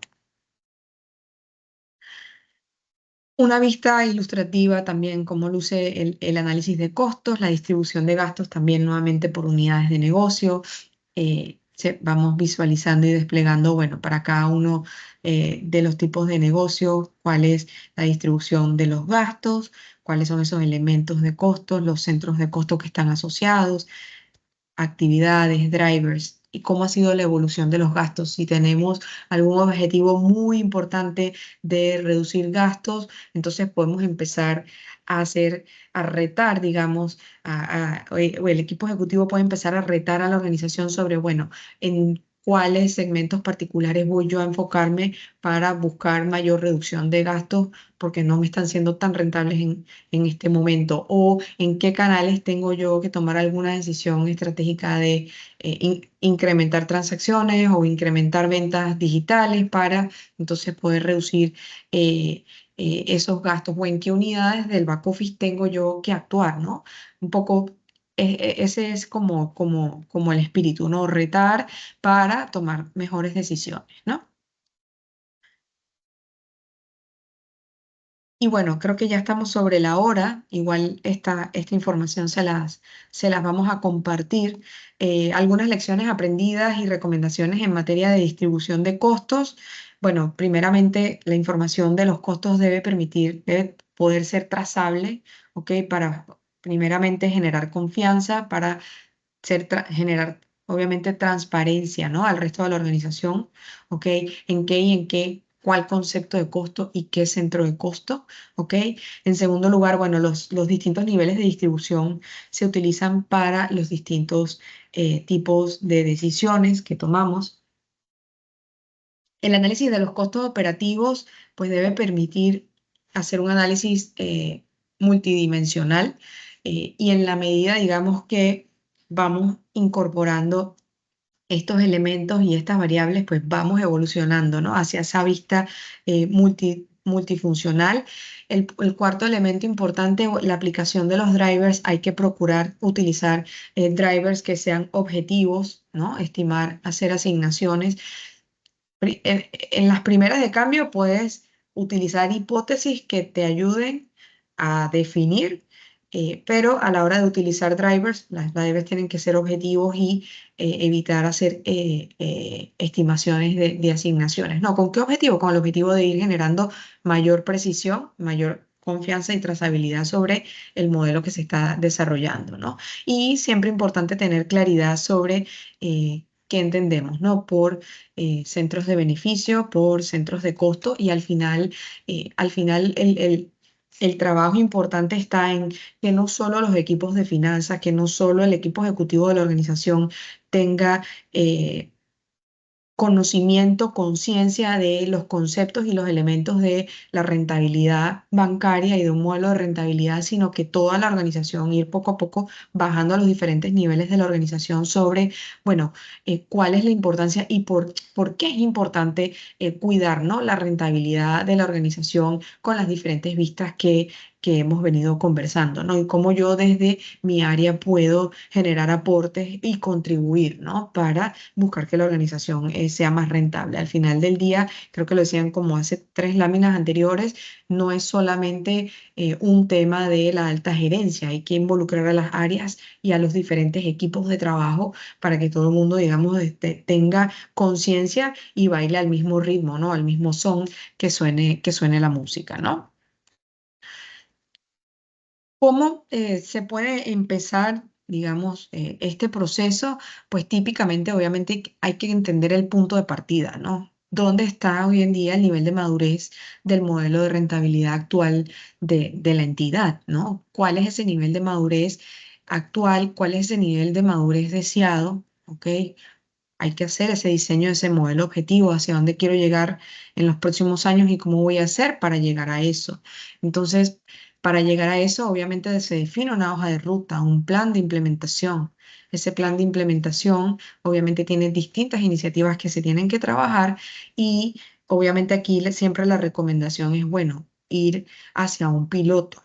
Una vista ilustrativa también, cómo luce el análisis de costos, la distribución de gastos también nuevamente por unidades de negocio. Vamos visualizando y desplegando, bueno, para cada uno de los tipos de negocios, cuál es la distribución de los gastos, cuáles son esos elementos de costos, los centros de costo que están asociados, actividades, drivers y cómo ha sido la evolución de los gastos. Si tenemos algún objetivo muy importante de reducir gastos, entonces podemos empezar a a retar, digamos, o el equipo ejecutivo puede empezar a retar a la organización sobre, bueno, en cuáles segmentos particulares voy yo a enfocarme para buscar mayor reducción de gastos porque no me están siendo tan rentables en este momento, o en qué canales tengo yo que tomar alguna decisión estratégica de incrementar transacciones o incrementar ventas digitales para entonces poder reducir esos gastos, o en qué unidades del back office tengo yo que actuar, ¿no? Un poco ese es como el espíritu, ¿no? Retar para tomar mejores decisiones, ¿no? Y bueno, creo que ya estamos sobre la hora. Igual esta información se las vamos a compartir. Algunas lecciones aprendidas y recomendaciones en materia de distribución de costos. Bueno, primeramente, la información de los costos debe poder ser trazable, ¿ok? Para primeramente generar confianza, para generar obviamente transparencia, ¿no? Al resto de la organización, ¿ok? ¿En qué y en qué? ¿Cuál concepto de costo y qué centro de costo? ¿Ok? En segundo lugar, bueno, los distintos niveles de distribución se utilizan para los distintos tipos de decisiones que tomamos. El análisis de los costos operativos, pues debe permitir hacer un análisis multidimensional, y en la medida, digamos, que vamos incorporando estos elementos y estas variables, pues vamos evolucionando, ¿no? Hacia esa vista multifuncional. El cuarto elemento importante, la aplicación de los drivers. Hay que procurar utilizar drivers que sean objetivos, ¿no? Estimar, hacer asignaciones. En las primeras de cambio puedes utilizar hipótesis que te ayuden a definir, pero a la hora de utilizar drivers, las drivers tienen que ser objetivos y evitar hacer estimaciones de asignaciones. ¿No? ¿Con qué objetivo? Con el objetivo de ir generando mayor precisión, mayor confianza y trazabilidad sobre el modelo que se está desarrollando, ¿no? Y siempre importante tener claridad sobre qué entendemos, ¿no? Por centros de beneficio, por centros de costo, y al final el trabajo importante está en que no solo los equipos de finanzas, que no solo el equipo ejecutivo de la organización tenga conocimiento, conciencia de los conceptos y los elementos de la rentabilidad bancaria y de un modelo de rentabilidad, sino que toda la organización ir poco a poco bajando a los diferentes niveles de la organización sobre, bueno, cuál es la importancia y por qué es importante cuidar, ¿no? La rentabilidad de la organización con las diferentes vistas que hemos venido conversando, ¿no? Y cómo yo desde mi área puedo generar aportes y contribuir, ¿no? Para buscar que la organización sea más rentable. Al final del día, creo que lo decían como hace 3 láminas anteriores, no es solamente un tema de la alta gerencia. Hay que involucrar a las áreas y a los diferentes equipos de trabajo para que todo el mundo, digamos, tenga conciencia y baile al mismo ritmo, ¿no? Al mismo son que suene la música, ¿no? ¿Cómo se puede empezar, digamos, este proceso? Pues típicamente, obviamente, hay que entender el punto de partida, ¿no? ¿Dónde está hoy en día el nivel de madurez del modelo de rentabilidad actual de la entidad, ¿no? ¿Cuál es ese nivel de madurez actual? ¿Cuál es ese nivel de madurez deseado? ¿Ok? Hay que hacer ese diseño de ese modelo objetivo, hacia dónde quiero llegar en los próximos años y cómo voy a hacer para llegar a eso. Entonces, para llegar a eso, obviamente se define una hoja de ruta, un plan de implementación. Ese plan de implementación obviamente tiene distintas iniciativas que se tienen que trabajar, y obviamente aquí siempre la recomendación es, bueno, ir hacia un piloto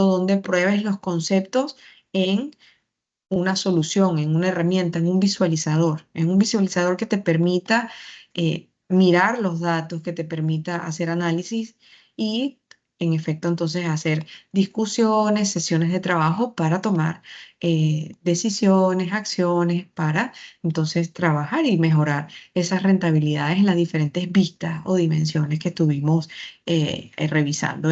donde pruebes los conceptos en una solución, en una herramienta, en un visualizador que te permita mirar los datos, que te permita hacer análisis y, en efecto, entonces hacer discusiones, sesiones de trabajo para tomar decisiones, acciones, para entonces trabajar y mejorar esas rentabilidades en las diferentes vistas o dimensiones que estuvimos revisando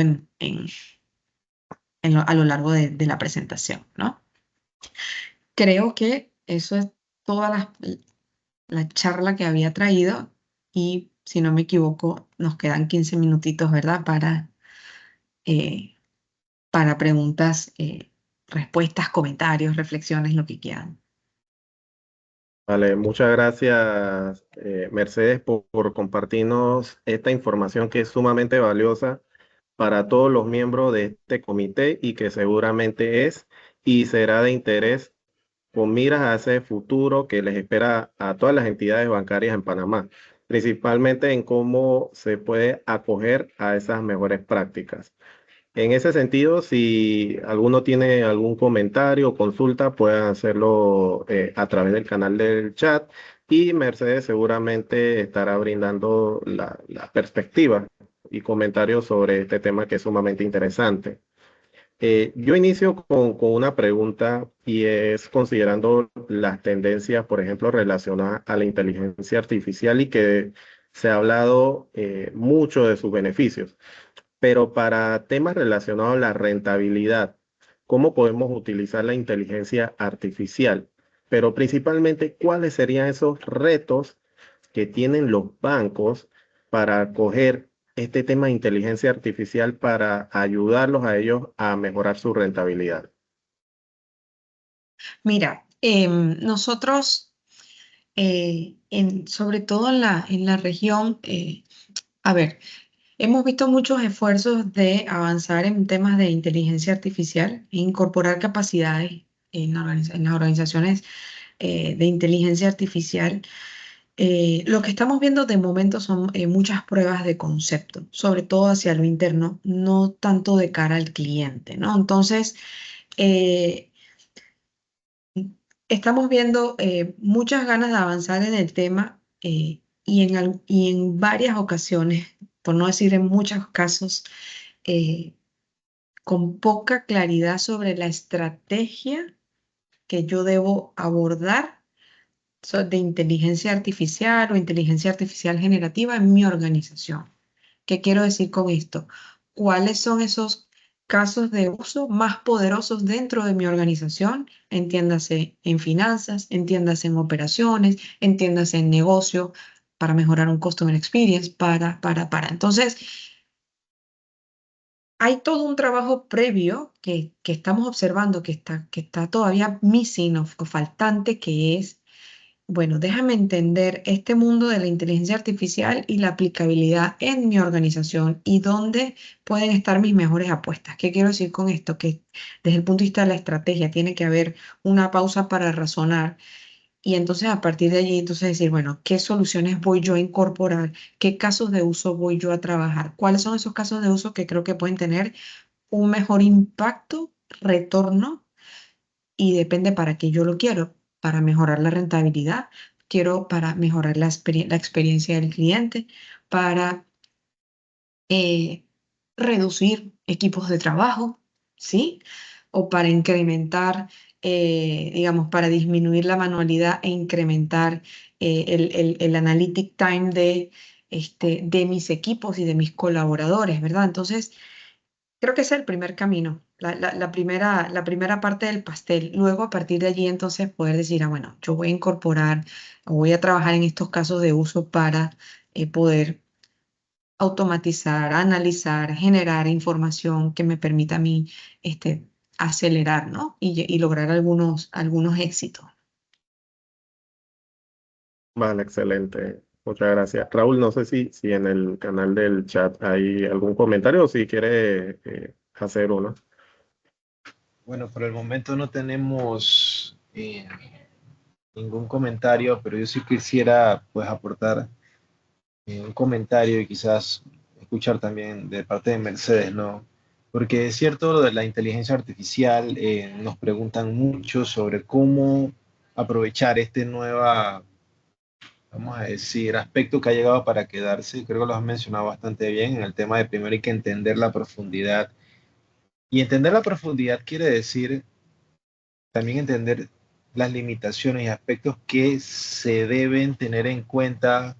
a lo largo de la presentación, ¿no? Creo que eso es toda la charla que había traído, y si no me equivoco, nos quedan 15 minutitos, ¿verdad? Eh, para preguntas, respuestas, comentarios, reflexiones, lo que quieran. Vale, muchas gracias, Mercedes, por compartirnos esta información que es sumamente valiosa para todos los miembros de este comité y que seguramente es y será de interés con miras a ese futuro que les espera a todas las entidades bancarias en Panamá, principalmente en cómo se puede acoger a esas mejores prácticas. En ese sentido, si alguno tiene algún comentario o consulta, pueden hacerlo a través del canal del chat y Mercedes seguramente estará brindando la perspectiva y comentarios sobre este tema que es sumamente interesante. Yo inicio con una pregunta y es considerando las tendencias, por ejemplo, relacionadas a la inteligencia artificial y que se ha hablado mucho de sus beneficios, pero para temas relacionados a la rentabilidad, ¿cómo podemos utilizar la inteligencia artificial? Pero principalmente, ¿cuáles serían esos retos que tienen los bancos para coger este tema de inteligencia artificial para ayudarlos a ellos a mejorar su rentabilidad? Mira, nosotros, sobre todo en la región, a ver, hemos visto muchos esfuerzos de avanzar en temas de inteligencia artificial e incorporar capacidades en las organizaciones de inteligencia artificial. Lo que estamos viendo de momento son muchas pruebas de concepto, sobre todo hacia lo interno, no tanto de cara al cliente, ¿no? Entonces, eh, estamos viendo muchas ganas de avanzar en el tema y en varias ocasiones, por no decir en muchos casos, eh, con poca claridad sobre la estrategia que yo debo abordar de inteligencia artificial o inteligencia artificial generativa en mi organización. ¿Qué quiero decir con esto? ¿Cuáles son esos casos de uso más poderosos dentro de mi organización? Entiéndase en finanzas, entiéndase en operaciones, entiéndase en negocio, para mejorar un customer experience, para. Entonces, hay todo un trabajo previo que estamos observando que está todavía missing o faltante, que es bueno, déjame entender este mundo de la inteligencia artificial y la aplicabilidad en mi organización y dónde pueden estar mis mejores apuestas. ¿Qué quiero decir con esto? Que desde el punto de vista de la estrategia tiene que haber una pausa para razonar y entonces a partir de allí entonces decir, bueno, ¿qué soluciones voy yo a incorporar? ¿Qué casos de uso voy yo a trabajar? ¿Cuáles son esos casos de uso que creo que pueden tener un mejor impacto, retorno? Y depende para qué yo lo quiero, para mejorar la rentabilidad, quiero para mejorar la experiencia del cliente, para eh, reducir equipos de trabajo, ¿sí? O para incrementar, digamos, para disminuir la manualidad e incrementar el analytic time de mis equipos y de mis colaboradores, ¿verdad? Entonces, creo que ese es el primer camino, la primera parte del pastel. Luego, a partir de allí, entonces, poder decir, ah, bueno, yo voy a incorporar o voy a trabajar en estos casos de uso para poder automatizar, analizar, generar información que me permita a mí acelerar, ¿no? Y lograr algunos éxitos. Vale, excelente. Muchas gracias. Raúl, no sé si en el canal del chat hay algún comentario o si quiere hacer uno. Bueno, por el momento no tenemos ningún comentario, pero yo sí quisiera pues aportar un comentario y quizás escuchar también de parte de Mercedes, ¿no? Porque es cierto lo de la inteligencia artificial, nos preguntan mucho sobre cómo aprovechar este nueva, vamos a decir, aspecto que ha llegado para quedarse. Creo que lo has mencionado bastante bien en el tema de primero hay que entender la profundidad. Y entender la profundidad quiere decir también entender las limitaciones y aspectos que se deben tener en cuenta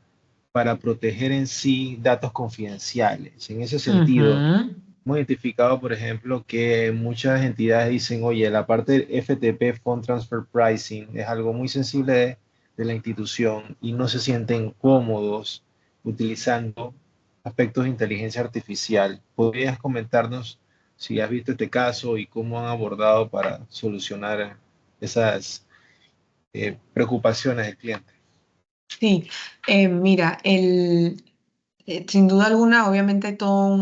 para proteger en sí datos confidenciales. En ese sentido, Ujú. hemos identificado, por ejemplo, que muchas entidades dicen, oye, la parte del FTP, Fund Transfer Pricing, es algo muy sensible de la institución y no se sienten cómodos utilizando aspectos de inteligencia artificial. ¿Podrías comentarnos si has visto este caso y cómo han abordado para solucionar esas preocupaciones del cliente. Sí, mira, sin duda alguna, obviamente hay todo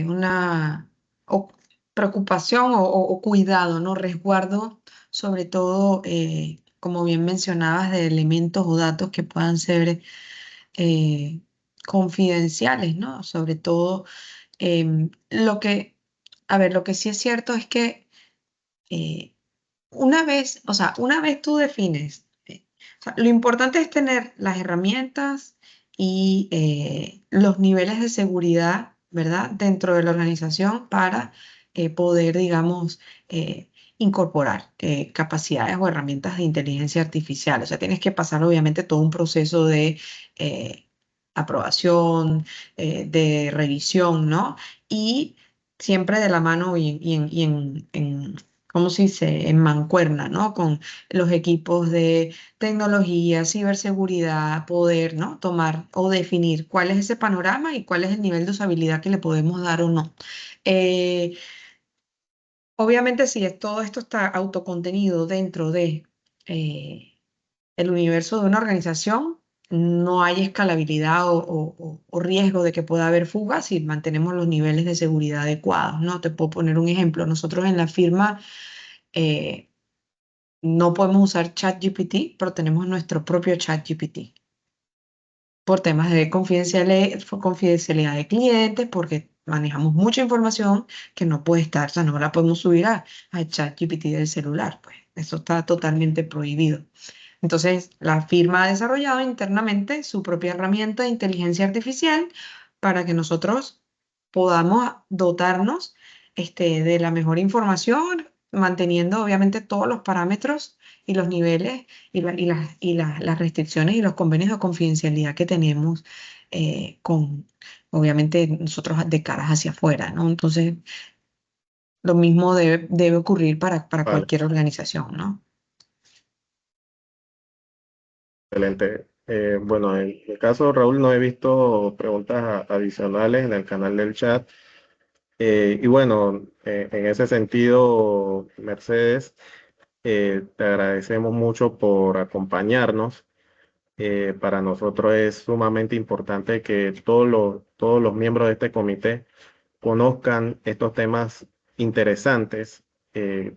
una o- preocupación o cuidado, ¿no? Resguardo, sobre todo, como bien mencionabas, de elementos o datos que puedan ser eh, confidenciales, ¿no? Sobre todo, a ver, lo que sí es cierto es que eh, una vez tú defines, o sea, lo importante es tener las herramientas y los niveles de seguridad, ¿verdad? Dentro de la organización para poder, digamos, incorporar capacidades o herramientas de inteligencia artificial. O sea, tienes que pasar obviamente todo un proceso de eh, aprobación, de revisión, ¿no? Y siempre de la mano y en ¿cómo se dice? En mancuerna, ¿no? Con los equipos de tecnología, ciberseguridad, poder, ¿no? Tomar o definir cuál es ese panorama y cuál es el nivel de usabilidad que le podemos dar o no. Eh, Obviamente, si todo esto está autocontenido dentro de el universo de una organización, no hay escalabilidad o riesgo de que pueda haber fugas si mantenemos los niveles de seguridad adecuados, ¿no? Te puedo poner un ejemplo. Nosotros en la firma eh, no podemos usar ChatGPT, pero tenemos nuestro propio ChatGPT por temas de confidencialidad de clientes, porque manejamos mucha información que no puede estar, o sea, no la podemos subir a ChatGPT del celular, pues eso está totalmente prohibido. Entonces, la firma ha desarrollado internamente su propia herramienta de inteligencia artificial para que nosotros podamos dotarnos de la mejor información, manteniendo obviamente todos los parámetros y los niveles y las restricciones y los convenios de confidencialidad que tenemos con, obviamente, nosotros de caras hacia afuera, ¿no? Entonces, lo mismo debe ocurrir para Vale, cualquier organización, ¿no? excelente. Bueno, en mi caso, Raúl, no he visto preguntas adicionales en el canal del chat. Y bueno, en ese sentido, Mercedes, te agradecemos mucho por acompañarnos. Para nosotros es sumamente importante que todos los miembros de este comité conozcan estos temas interesantes,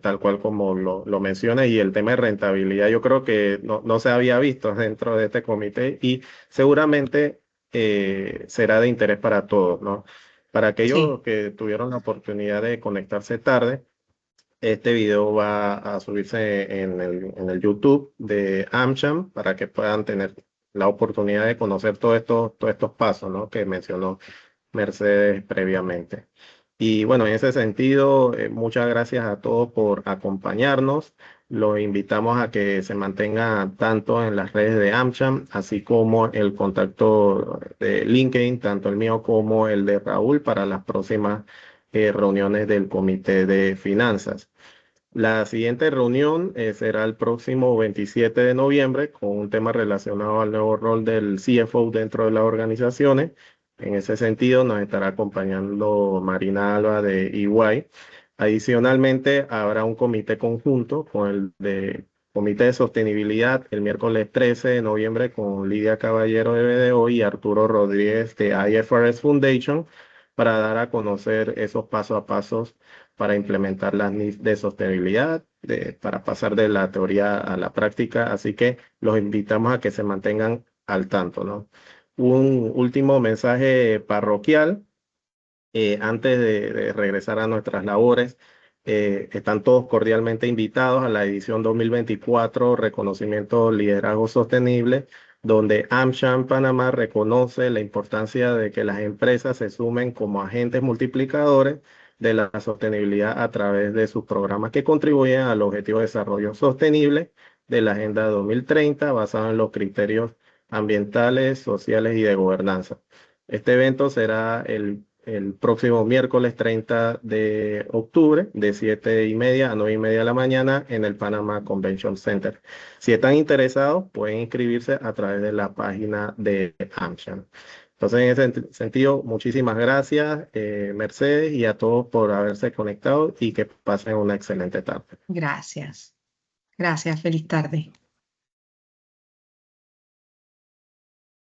tal cual como lo mencioné, y el tema de rentabilidad yo creo que no se había visto dentro de este comité y seguramente será de interés para todos, ¿no? Para aquellos Sí. que tuvieron la oportunidad de conectarse tarde, este video va a subirse en el YouTube de AmCham para que puedan tener la oportunidad de conocer todos estos pasos, ¿no? Que mencionó Mercedes previamente. Y bueno, en ese sentido, muchas gracias a todos por acompañarnos. Los invitamos a que se mantengan tanto en las redes de AmCham, así como el contacto de LinkedIn, tanto el mío como el de Raúl, para las próximas reuniones del Comité de Finanzas. La siguiente reunión será el próximo 27 de noviembre con un tema relacionado al nuevo rol del CFO dentro de las organizaciones. En ese sentido, nos estará acompañando Marina Alba de EY. Adicionalmente, habrá un comité conjunto con el de Comité de Sostenibilidad el miércoles 13 de noviembre con Lidia Caballero de BDO y Arturo Rodríguez de IFRS Foundation para dar a conocer esos pasos a pasos para implementar las NIF de sostenibilidad, para pasar de la teoría a la práctica. Así que los invitamos a que se mantengan al tanto, ¿no? Un último mensaje parroquial antes de regresar a nuestras labores. Están todos cordialmente invitados a la edición 2024 Reconocimiento Liderazgo Sostenible, donde AmCham Panamá reconoce la importancia de que las empresas se sumen como agentes multiplicadores de la sostenibilidad a través de sus programas que contribuyen al objetivo de desarrollo sostenible de la Agenda 2030, basado en los criterios ambientales, sociales y de gobernanza. Este evento será el próximo miércoles 30 de octubre, de 7:30 a 9:30 de la mañana, en el Panama Convention Center. Si están interesados, pueden inscribirse a través de la página de AmCham. Entonces, en ese sentido, muchísimas gracias, Mercedes, y a todos por haberse conectado y que pasen una excelente tarde. Gracias. Gracias, feliz tarde.